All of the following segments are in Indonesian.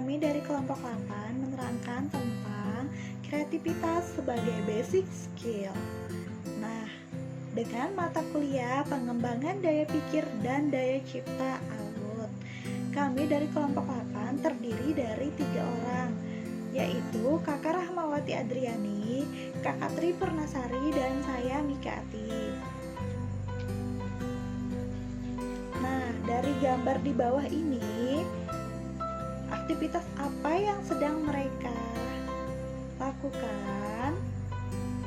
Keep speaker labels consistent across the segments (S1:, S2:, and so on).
S1: kami dari kelompok 8 menerangkan tentang kreativitas sebagai basic skill. Nah, dengan mata kuliah pengembangan daya pikir dan daya cipta ALUT, kami dari kelompok 8 terdiri dari 3 orang, yaitu Kakak Rahmawati Adriani, Kakak Tri Purnasari, dan saya Mika Ati. Nah, dari gambar di bawah ini, aktivitas apa yang sedang mereka lakukan?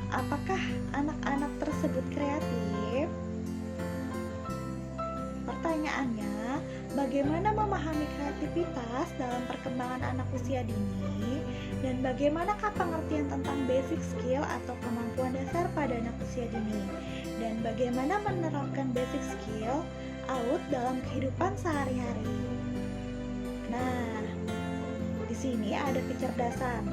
S1: Apakah anak-anak tersebut kreatif? Pertanyaannya, bagaimana memahami kreativitas dalam perkembangan anak usia dini? Dan bagaimanakah pengertian tentang basic skill atau kemampuan dasar pada anak usia dini? Dan bagaimana menerapkan basic skill ALUT dalam kehidupan sehari-hari? Nah, di sini ada kecerdasan.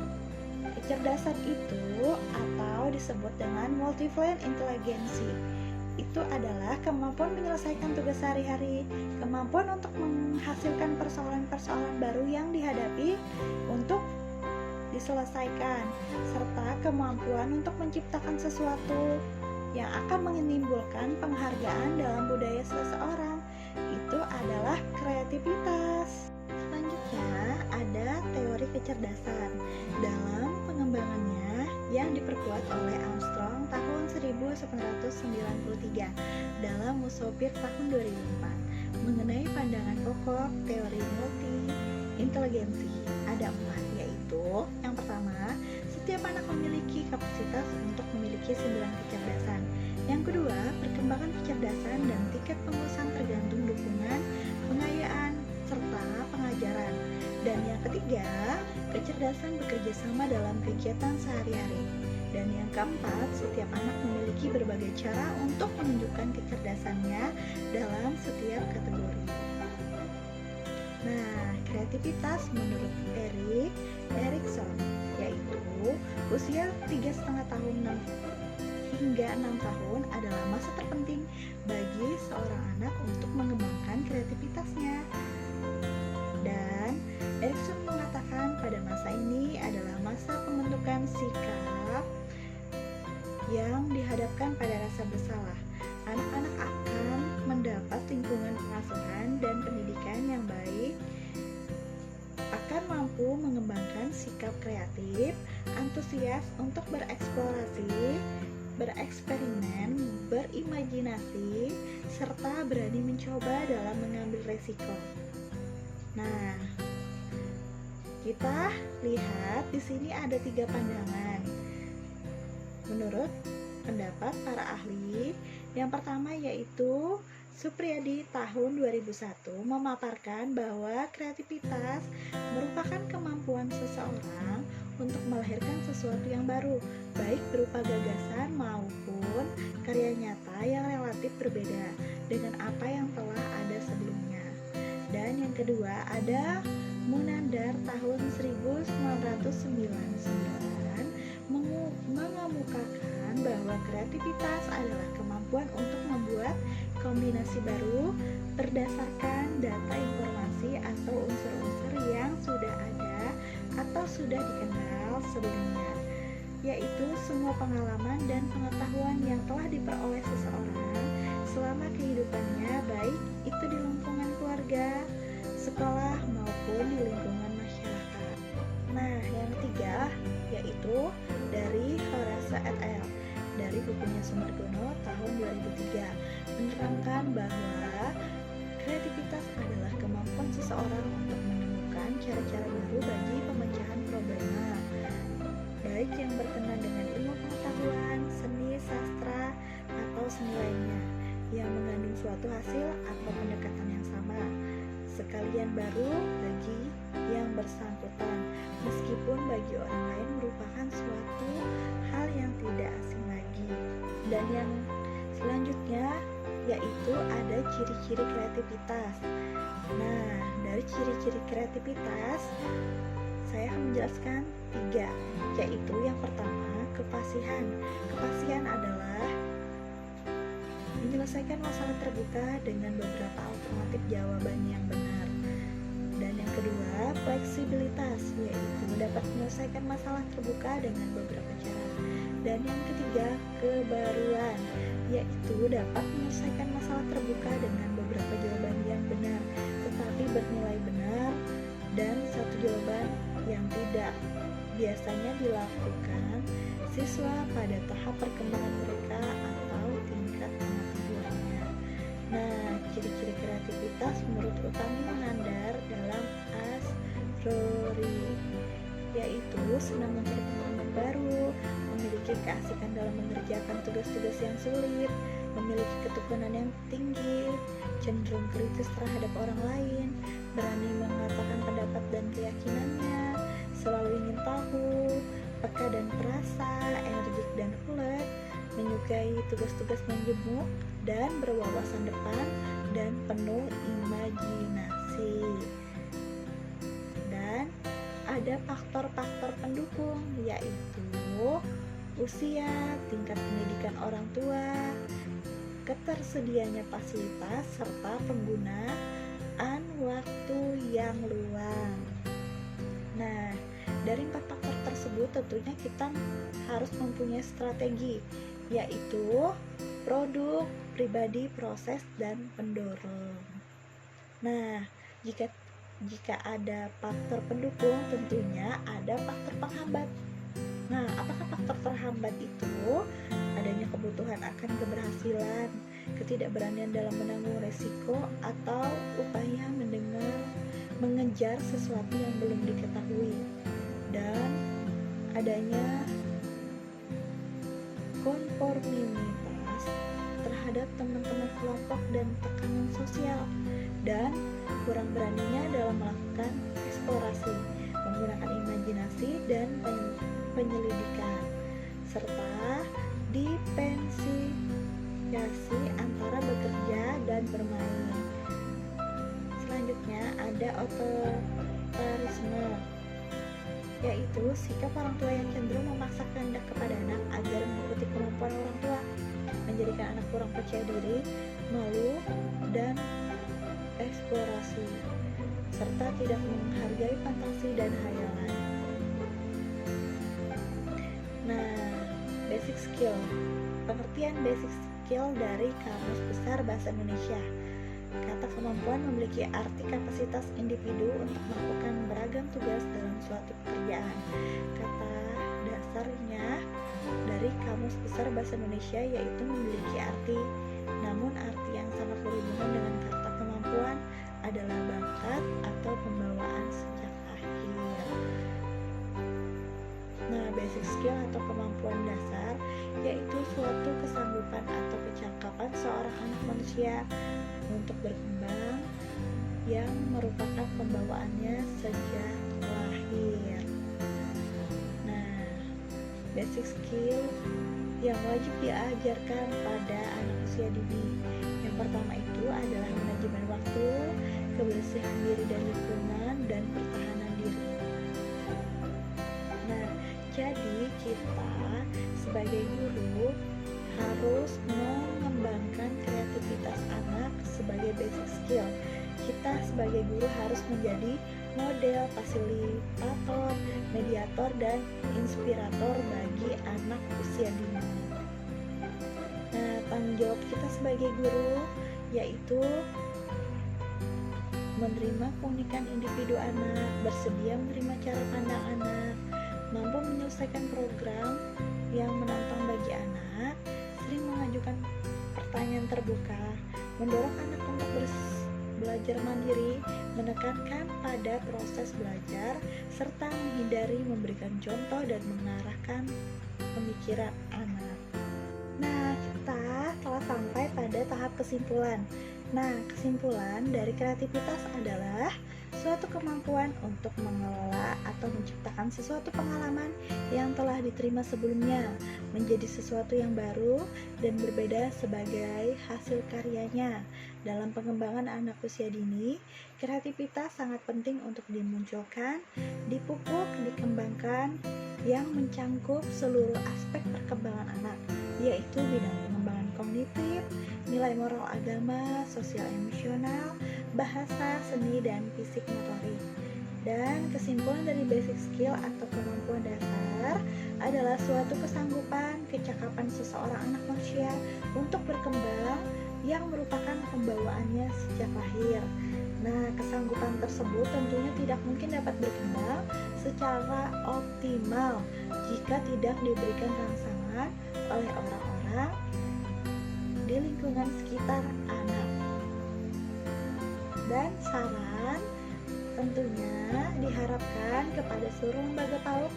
S1: Kecerdasan itu atau disebut dengan multivalent intelligency. Itu adalah kemampuan menyelesaikan tugas sehari-hari, kemampuan untuk menghasilkan persoalan-persoalan baru yang dihadapi untuk diselesaikan, serta kemampuan untuk menciptakan sesuatu yang akan menimbulkan penghargaan dalam budaya seseorang. Itu adalah kreativitas. Selanjutnya ada teori kecerdasan. Dalam pengembangannya yang diperkuat oleh Armstrong tahun 1993 dalam Musopir tahun 2004 mengenai pandangan pokok teori multi inteligensi, ada 4, yaitu yang pertama, setiap anak memiliki kapasitas untuk memiliki 9 kecerdasan. Yang kedua, perkembangan kecerdasan dan tingkat penguasaan tergantung dukungan, pengayaan, serta pengajaran. Dan yang ketiga, kecerdasan bekerja sama dalam kegiatan sehari-hari. Dan yang keempat, setiap anak memiliki berbagai cara untuk menunjukkan kecerdasannya dalam setiap kategori. Nah, kreativitas menurut Erik Erikson yaitu usia 3,5 tahun hingga 6 tahun adalah masa terpenting bagi seorang anak untuk mengembangkan kreativitasnya. Dan Erikson mengatakan pada masa ini adalah masa pembentukan sikap yang dihadapkan pada rasa bersalah. Anak-anak akan mendapat lingkungan pengasuhan dan pendidikan yang baik, akan mampu mengembangkan sikap kreatif, antusias untuk bereksplorasi, bereksperimen, berimajinasi, serta berani mencoba dalam mengambil resiko. Nah, kita lihat di sini ada 3 pandangan. Menurut pendapat para ahli, yang pertama yaitu Supriyadi tahun 2001 memaparkan bahwa kreativitas merupakan kemampuan seseorang untuk melahirkan sesuatu yang baru, baik berupa gagasan maupun karya nyata yang relatif berbeda dengan apa yang telah ada sebelumnya. Dan yang kedua ada Munandar tahun 1999 mengemukakan bahwa kreativitas adalah kemampuan untuk membuat kombinasi baru berdasarkan data informasi atau unsur-unsur yang sudah ada atau sudah dikenal sebelumnya, yaitu semua pengalaman dan pengetahuan yang telah diperoleh seseorang selama kehidupannya, baik itu di lingkungan keluarga, sekolah, maupun di lingkungan masyarakat. Nah, yang ketiga yaitu dari Horace et al. Dari bukunya Sumargono tahun 2003 menerangkan bahwa kreativitas adalah kemampuan seseorang untuk menemukan cara-cara baru bagi pemecahan problema, baik yang berkenaan dengan ilmu pengetahuan, seni, sastra, atau seni lainnya yang mengandung suatu hasil atau pendekatan yang sama, sekalian baru bagi yang bersangkutan, meskipun bagi orang lain merupakan suatu hal yang tidak asing lagi. Dan yang selanjutnya yaitu ada ciri-ciri kreativitas. Nah, dari ciri-ciri kreativitas saya akan menjelaskan 3, yaitu yang pertama, kefasihan. Kefasihan adalah menyelesaikan masalah terbuka dengan beberapa alternatif jawaban yang benar. Dan yang kedua, fleksibilitas, yaitu dapat menyelesaikan masalah terbuka dengan beberapa cara. Dan yang ketiga, kebaruan, yaitu dapat menyelesaikan masalah terbuka dengan beberapa jawaban yang benar, tetapi bernilai benar, dan satu jawaban yang tidak. Biasanya dilakukan siswa pada tahap perkembangan mereka atau tingkat pengetahuannya. Nah, ciri-ciri kreativitas menurut Utami Manandar dalam Asrori, yaitu senang mencari pengalaman baru, memiliki keasikan dalam mengerjakan tugas-tugas yang sulit, memiliki ketekunan yang tinggi, cenderung kritis terhadap orang lain, berani mengatakan pendapat dan keyakinannya, selalu ingin tahu, peka dan perasa, energik dan ulet, menyukai tugas-tugas menjemuk dan berwawasan depan dan penuh imajinasi. Dan ada faktor-faktor pendukung, yaitu usia, tingkat pendidikan orang tua, ketersediaannya fasilitas, serta penggunaan waktu yang luang. Nah, dari 4 faktor tersebut tentunya kita harus mempunyai strategi, yaitu produk, pribadi, proses, dan pendorong. Nah, jika ada faktor pendukung, tentunya ada faktor penghambat. Nah, apakah faktor terhambat itu? Adanya kebutuhan akan keberhasilan, ketidakberanian dalam menanggung resiko, atau upaya mengejar sesuatu yang belum diketahui, dan adanya konformitas terhadap teman-teman kelompok dan tekanan sosial, dan kurang beraninya dalam melakukan eksplorasi, menggunakan imajinasi dan penyelidikan, serta diferensiasi antara bekerja dan bermain. Selanjutnya ada otoritarisme, yaitu sikap orang tua yang cenderung memaksa kehendak kepada anak agar mengikuti kemampuan orang tua, menjadikan anak kurang percaya diri, malu, dan eksplorasi, serta tidak menghargai fantasi dan hayalan. Nah, basic skill. Pengertian basic skill dari Kamus Besar Bahasa Indonesia. Kata kemampuan memiliki arti kapasitas individu untuk melakukan beragam tugas dalam suatu pekerjaan. Kata dasarnya dari Kamus Besar Bahasa Indonesia yaitu memiliki arti, namun arti yang sangat berhubungan dengan kata kemampuan adalah bakat atau pembawaan sejak lahir. Nah, basic skill atau kemampuan dasar yaitu suatu kesanggupan atau kecakapan seorang anak manusia untuk berkembang yang merupakan pembawaannya sejak lahir. Nah, basic skill yang wajib diajarkan pada anak usia dini. Yang pertama itu adalah manajemen waktu, kebersihan diri dan lingkungan, dan pertahanan diri. Nah, jadi kita sebagai guru harus mengembangkan kreativitas anak sebagai basic skill. Kita sebagai guru harus menjadi model, fasilitator, mediator, dan inspirator bagi anak usia dini. Nah, tanggung jawab kita sebagai guru yaitu menerima keunikan individu anak, bersedia menerima cara pandang anak, mampu menyelesaikan program yang menantang bagi anak, sering mengajukan pertanyaan terbuka, mendorong anak untuk belajar mandiri, menekankan pada proses belajar, serta menghindari memberikan contoh dan mengarahkan pemikiran anak. Nah, kita telah sampai pada tahap kesimpulan. Nah, kesimpulan dari kreativitas adalah suatu kemampuan untuk mengelola atau menciptakan sesuatu pengalaman yang telah diterima sebelumnya menjadi sesuatu yang baru dan berbeda sebagai hasil karyanya. Dalam pengembangan anak usia dini, kreativitas sangat penting untuk dimunculkan, dipupuk, dikembangkan yang mencangkup seluruh aspek perkembangan anak, yaitu bidang pengembangan kognitif, nilai moral agama, sosial emosional, bahasa, seni, dan fisik motorik. Dan kesimpulan dari basic skill atau kemampuan dasar adalah suatu kesanggupan, kecakapan seseorang anak manusia untuk berkembang yang merupakan pembawaannya sejak lahir. Nah, kesanggupan tersebut tentunya tidak mungkin dapat berkembang secara optimal jika tidak diberikan rangsangan oleh orang-orang di lingkungan sekitar anak. Dan saran tentunya diharapkan kepada seluruh lembaga PAUD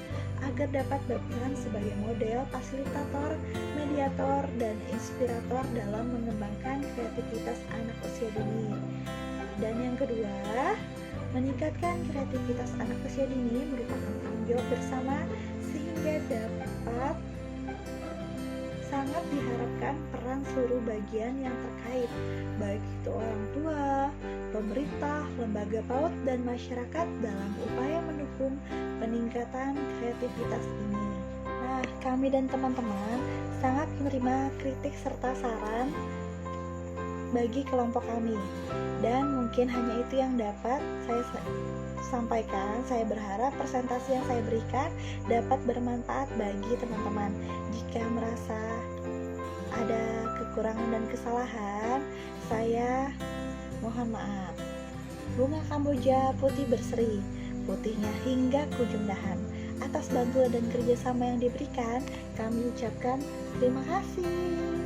S1: agar dapat berperan sebagai model, fasilitator, mediator, dan inspirator dalam mengembangkan kreativitas anak usia dini. Dan yang kedua, meningkatkan kreativitas anak usia dini merupakan tanggung jawab bersama sehingga dapat sangat diharapkan peran seluruh bagian yang terkait, baik itu orang tua, pemerintah, lembaga PAUD, dan masyarakat dalam upaya mendukung peningkatan kreativitas ini. Nah, kami dan teman-teman sangat menerima kritik serta saran bagi kelompok kami, dan mungkin hanya itu yang dapat saya sampaikan. Saya berharap presentasi yang saya berikan dapat bermanfaat bagi teman-teman. Jika merasa ada kekurangan dan kesalahan, saya mohon maaf. Bunga Kamboja putih berseri, putihnya hingga ke ujung dahan. Atas bantuan dan kerjasama yang diberikan, kami ucapkan terima kasih.